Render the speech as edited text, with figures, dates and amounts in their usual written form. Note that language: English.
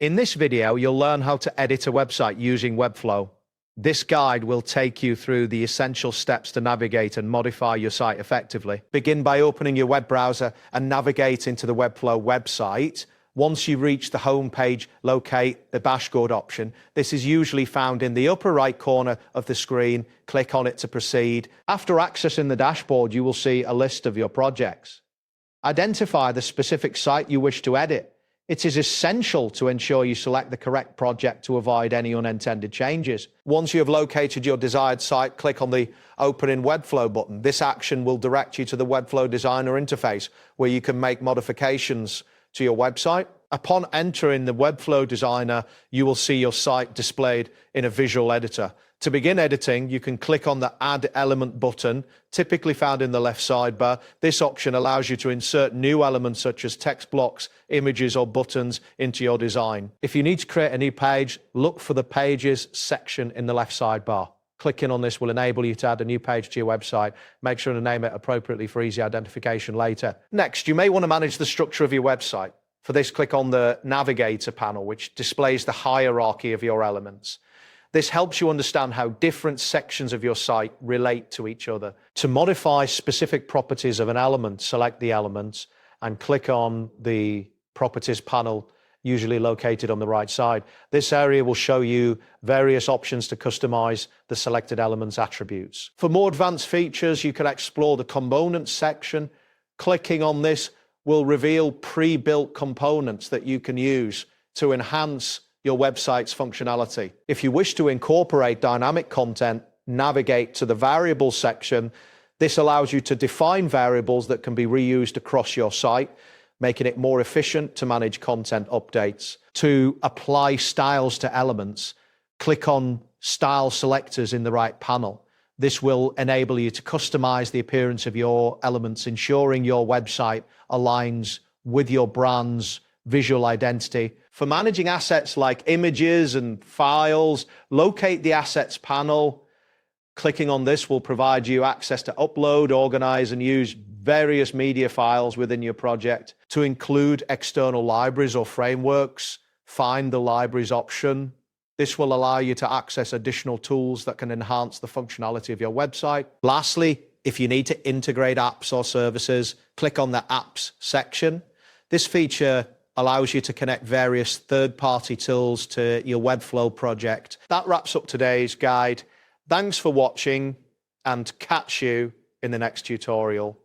In this video, you'll learn how to edit a website using Webflow. This guide will take you through the essential steps to navigate and modify your site effectively. Begin by opening your web browser and navigate into the Webflow website. Once you reach the home page, locate the dashboard option. This is usually found in the upper right corner of the screen. Click on it to proceed. After accessing the dashboard, you will see a list of your projects. Identify the specific site you wish to edit. It is essential to ensure you select the correct project to avoid any unintended changes. Once you have located your desired site, click on the Open in Webflow button. This action will direct you to the Webflow Designer interface, where you can make modifications to your website. Upon entering the Webflow Designer, you will see your site displayed in a visual editor. To begin editing, you can click on the Add Element button, typically found in the left sidebar. This option allows you to insert new elements such as text blocks, images, or buttons into your design. If you need to create a new page, look for the Pages section in the left sidebar. Clicking on this will enable you to add a new page to your website. Make sure to name it appropriately for easy identification later. Next, you may want to manage the structure of your website. For this, click on the Navigator panel, which displays the hierarchy of your elements. This helps you understand how different sections of your site relate to each other. To modify specific properties of an element, select the elements and click on the Properties panel, usually located on the right side. This area will show you various options to customize the selected element's attributes. For more advanced features, you can explore the Components section. Clicking on this will reveal pre-built components that you can use to enhance your website's functionality. If you wish to incorporate dynamic content, navigate to the Variables section. This allows you to define variables that can be reused across your site, making it more efficient to manage content updates. To apply styles to elements, click on Style Selectors in the right panel. This will enable you to customize the appearance of your elements, ensuring your website aligns with your brand's visual identity. For managing assets like images and files, locate the Assets panel. Clicking on this will provide you access to upload, organize, and use various media files within your project. To include external libraries or frameworks, find the Libraries option. This will allow you to access additional tools that can enhance the functionality of your website. Lastly, if you need to integrate apps or services, click on the Apps section. This feature allows you to connect various third-party tools to your Webflow project. That wraps up today's guide. Thanks for watching, and catch you in the next tutorial.